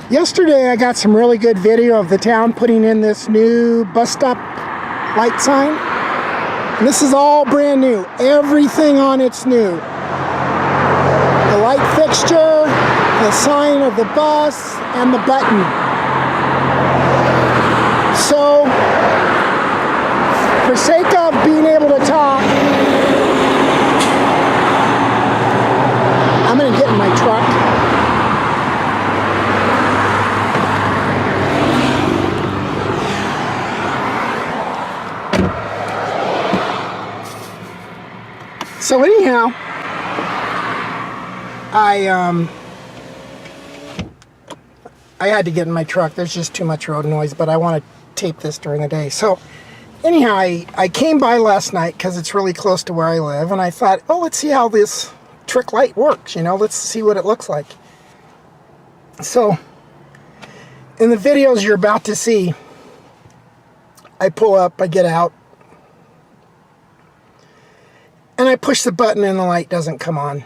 Yesterday I got some really good video of the town putting in this new bus stop light sign. And this is all brand new. Everything on it's new. The light fixture, the sign of the bus, and the button. So, for sake of being able to talk, I'm going to get in my truck. So anyhow, I had to get in my truck. There's just too much road noise, but I want to tape this during the day. So anyhow, I came by last night because it's really close to where I live, and I thought, oh, let's see how this trick light works, you know, let's see what it looks like. So in the videos you're about to see, I pull up, I get out, and I push the button and the light doesn't come on.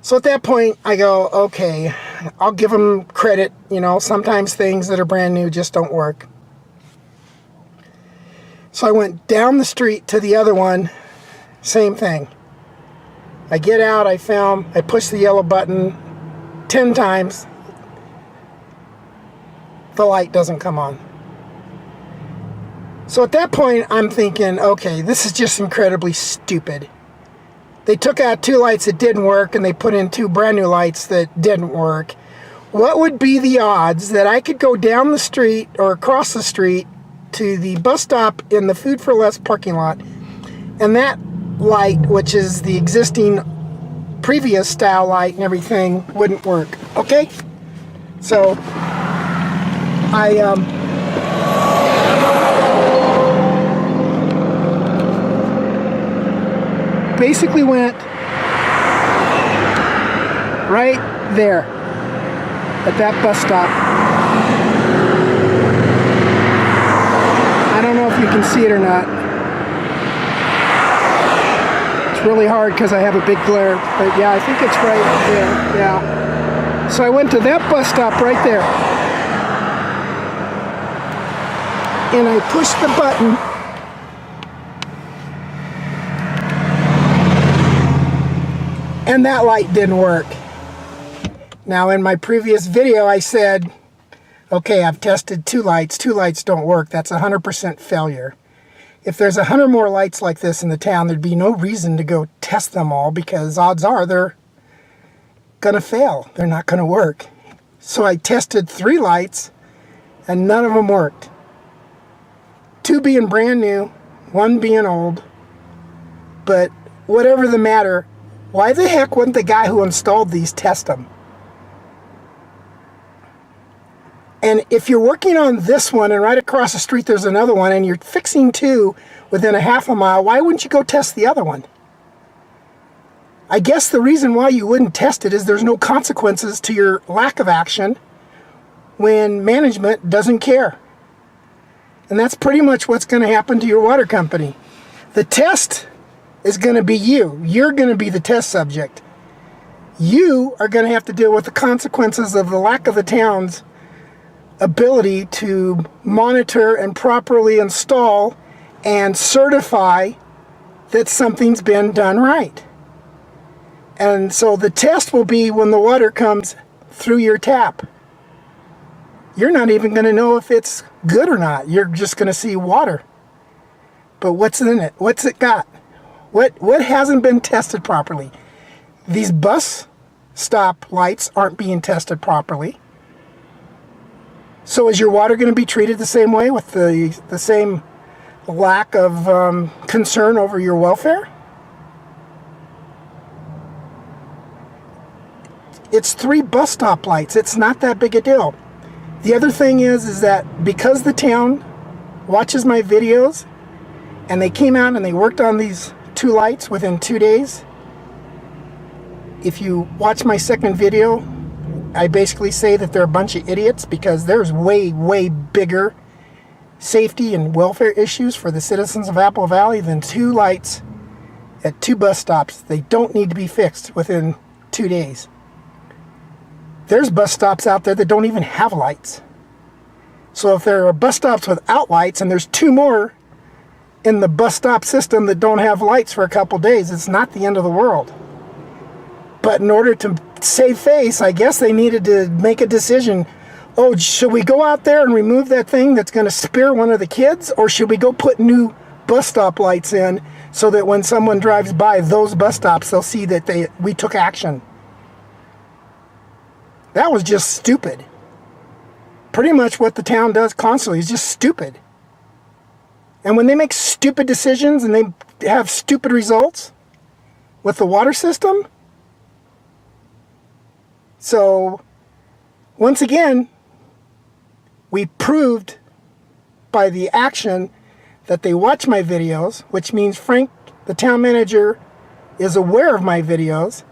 So at that point, I go, okay, I'll give them credit. You know, sometimes things that are brand new just don't work. So I went down the street to the other one, same thing. I get out, I film, I push the yellow button 10 times. The light doesn't come on. So at that point, I'm thinking, okay, this is just incredibly stupid. They took out 2 lights that didn't work, and they put in 2 brand new lights that didn't work. What would be the odds that I could go down the street or across the street to the bus stop in the Food for Less parking lot, and that light, which is the existing previous style light and everything, wouldn't work? Okay? So, I basically went right there at that bus stop. I don't know if you can see it or not. It's really hard because I have a big glare, but yeah, I think it's right there. Yeah. So I went to that bus stop right there, and I pushed the button. And that light didn't work. Now in my previous video I said, okay, I've tested 2 lights. 2 lights don't work. That's 100% failure. If there's 100 more lights like this in the town, there'd be no reason to go test them all, because odds are they're gonna fail. They're not gonna work. So I tested 3 lights and none of them worked. 2 being brand new, 1 being old. But whatever the matter, why the heck wouldn't the guy who installed these test them? And if you're working on this one and right across the street there's another one and you're fixing 2 within a half a mile, why wouldn't you go test the other one? I guess the reason why you wouldn't test it is there's no consequences to your lack of action when management doesn't care. And that's pretty much what's going to happen to your water company. The test is going to be you. You're going to be the test subject. You are going to have to deal with the consequences of the lack of the town's ability to monitor and properly install and certify that something's been done right. And so the test will be when the water comes through your tap. You're not even going to know if it's good or not. You're just going to see water. But what's in it? What's it got? What hasn't been tested properly? These bus stop lights aren't being tested properly. So is your water going to be treated the same way, with the same lack of concern over your welfare? It's 3 bus stop lights. It's not that big a deal. The other thing is that because the town watches my videos, and they came out and they worked on these 2 lights within 2 days. If you watch my second video, I basically say that they're a bunch of idiots, because there's way, way bigger safety and welfare issues for the citizens of Apple Valley than 2 lights at 2 bus stops. They don't need to be fixed within 2 days. There's bus stops out there that don't even have lights. So if there are bus stops without lights, and there's 2 more in the bus stop system that don't have lights for a couple days, it's not the end of the world. But in order to save face, I guess they needed to make a decision. Oh, should we go out there and remove that thing that's going to spear one of the kids? Or should we go put new bus stop lights in so that when someone drives by those bus stops, they'll see that we took action? That was just stupid. Pretty much what the town does constantly is just stupid. And when they make stupid decisions and they have stupid results with the water system, so once again, we proved by the action that they watch my videos, which means Frank, the town manager, is aware of my videos,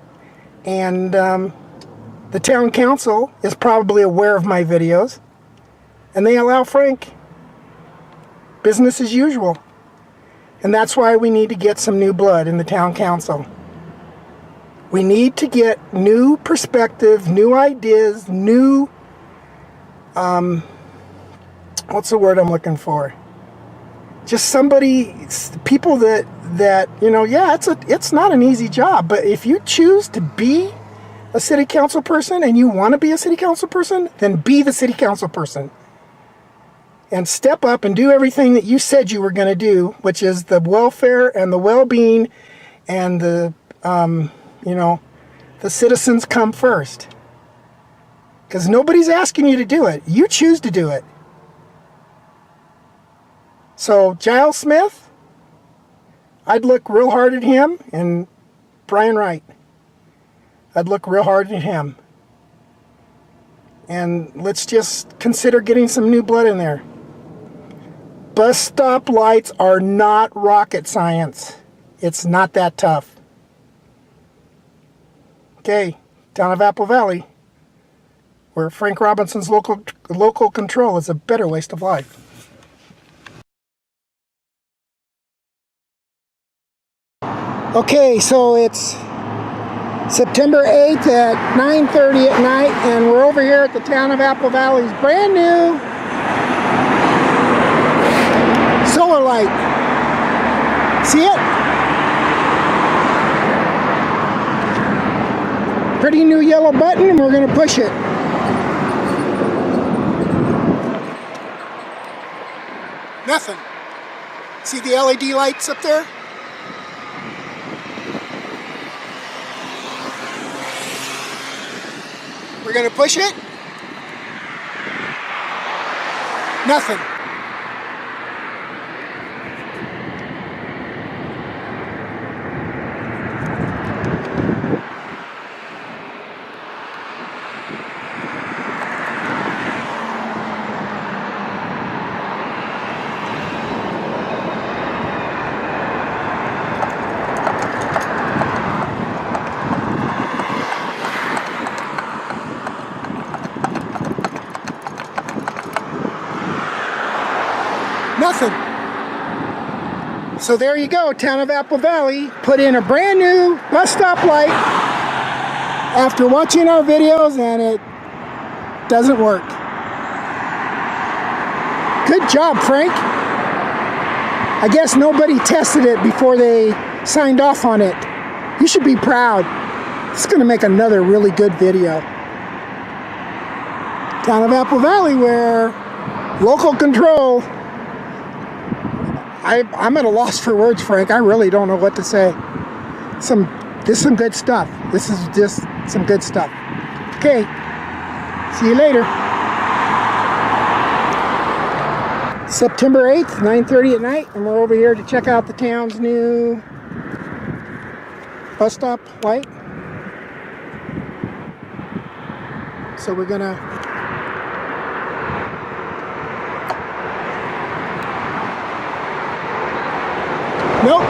and the town council is probably aware of my videos, and they allow Frank business as usual. And that's why we need to get some new blood in the town council. We need to get new perspective, new ideas, new, what's the word I'm looking for? Just people that you know, yeah, it's not an easy job, but if you choose to be a city council person and you want to be a city council person, then be the city council person. And step up and do everything that you said you were going to do, which is the welfare and the well-being and the, you know, the citizens come first. Because nobody's asking you to do it. You choose to do it. So Giles Smith, I'd look real hard at him, and Brian Wright, I'd look real hard at him. And let's just consider getting some new blood in there. Bus stop lights are not rocket science. It's not that tough. Okay, town of Apple Valley, where Frank Robinson's local control is a better waste of life. Okay, so it's September 8th at 9:30 at night, and we're over here at the town of Apple Valley's brand new solar light. See it? Pretty new yellow button, and we're going to push it. Nothing. See the LED lights up there? We're going to push it. Nothing. Nothing. So there you go, town of Apple Valley put in a brand new bus stop light after watching our videos, and it doesn't work. Good job, Frank. I guess nobody tested it before they signed off on it. You should be proud. It's going to make another really good video. Town of Apple Valley, where local control. I'm at a loss for words, Frank. I really don't know what to say. This is some good stuff. This is just some good stuff. Okay, see you later. September 8th, 9:30 at night, and we're over here to check out the town's new bus stop light. So we're gonna nope.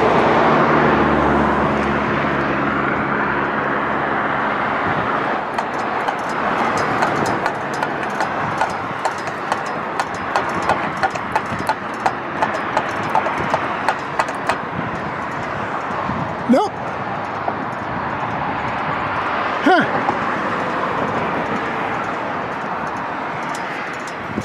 Nope. Huh.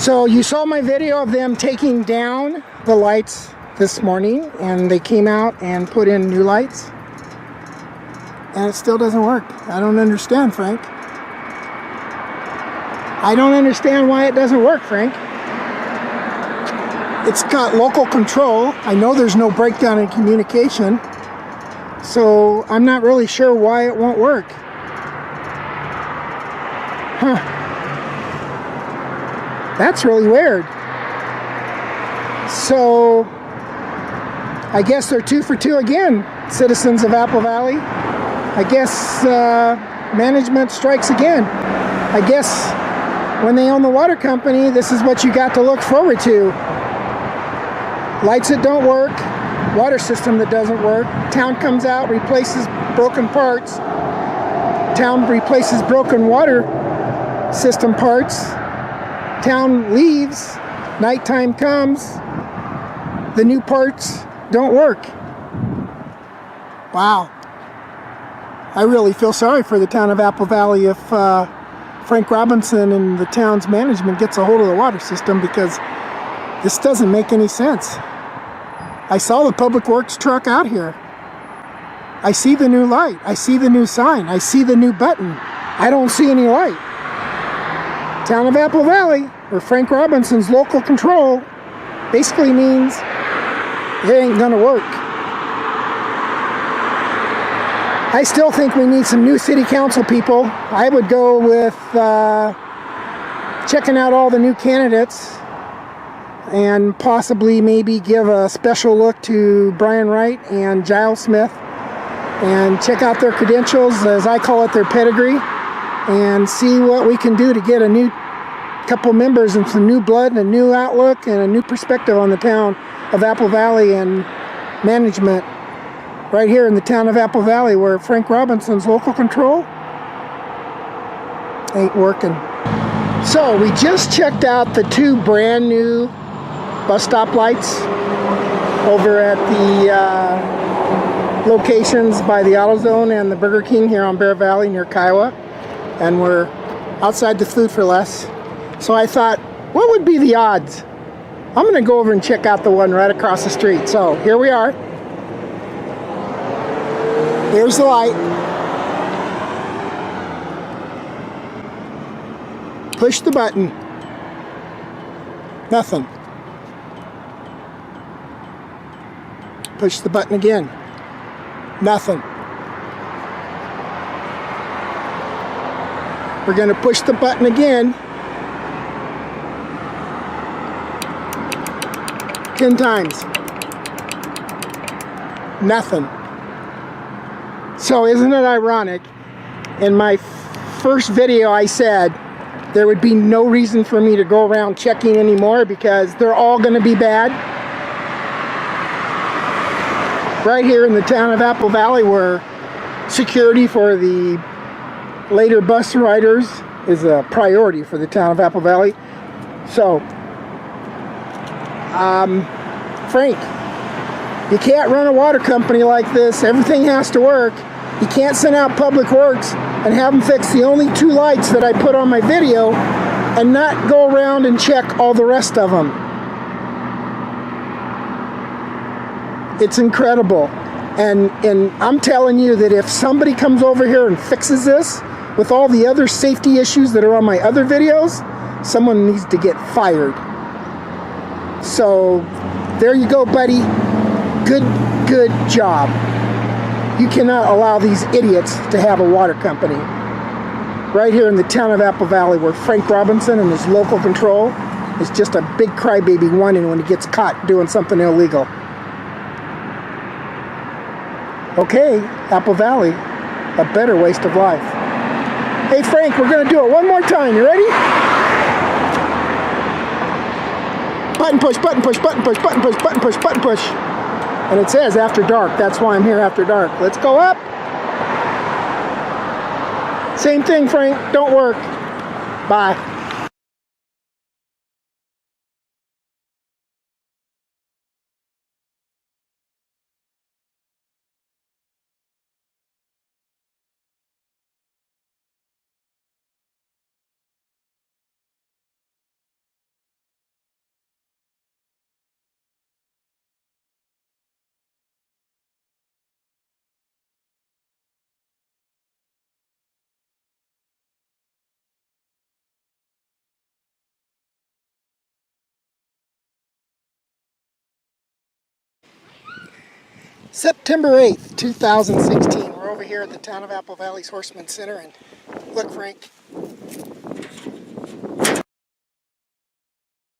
So you saw my video of them taking down the lights this morning, and they came out and put in new lights, and it still doesn't work. I don't understand, Frank. I don't understand why it doesn't work, Frank. It's got local control. I know there's no breakdown in communication, so I'm not really sure why it won't work. Huh. That's really weird. So I guess they're 2 for 2 again, citizens of Apple Valley. I guess management strikes again. I guess when they own the water company, this is what you got to look forward to. Lights that don't work, water system that doesn't work. Town comes out, replaces broken parts. Town replaces broken water system parts. Town leaves, nighttime comes, the new parts don't work. Wow. I really feel sorry for the town of Apple Valley if Frank Robinson and the town's management gets a hold of the water system, because this doesn't make any sense. I saw the public works truck out here. I see the new light. I see the new sign. I see the new button. I don't see any light. Town of Apple Valley, or Frank Robinson's local control, basically means it ain't gonna work. I still think we need some new city council people. I would go with checking out all the new candidates, and possibly maybe give a special look to Brian Wright and Giles Smith, and check out their credentials, as I call it, their pedigree, and see what we can do to get a new couple members and some new blood and a new outlook and a new perspective on the town of Apple Valley and management right here in the town of Apple Valley, where Frank Robinson's local control ain't working. So we just checked out the 2 brand new bus stop lights over at the locations by the AutoZone and the Burger King here on Bear Valley near Kiowa, and we're outside the Food for Less. So I thought, what would be the odds? I'm gonna go over and check out the one right across the street. So here we are. Here's the light. Push the button. Nothing. Push the button again. Nothing. We're going to push the button again 10 times. Nothing. So isn't it ironic? In my first video I said there would be no reason for me to go around checking anymore because they're all going to be bad. Right here in the town of Apple Valley, where security for the later bus riders is a priority for the town of Apple Valley. So, Frank, you can't run a water company like this. Everything has to work. You can't send out public works and have them fix the only 2 lights that I put on my video and not go around and check all the rest of them. It's incredible. And I'm telling you that if somebody comes over here and fixes this with all the other safety issues that are on my other videos, someone needs to get fired. So there you go, buddy. Good job. You cannot allow these idiots to have a water company. Right here in the town of Apple Valley, where Frank Robinson and his local control is just a big crybaby whining when he gets caught doing something illegal. Okay, Apple Valley, a better waste of life. Hey Frank, we're gonna do it one more time. You ready? Button push, button push, button push, button push, button push, button push. And it says after dark. That's why I'm here after dark. Let's go up. Same thing, Frank. Don't work. Bye. September 8th, 2016. We're over here at the Town of Apple Valley's Horseman Center, and look, Frank,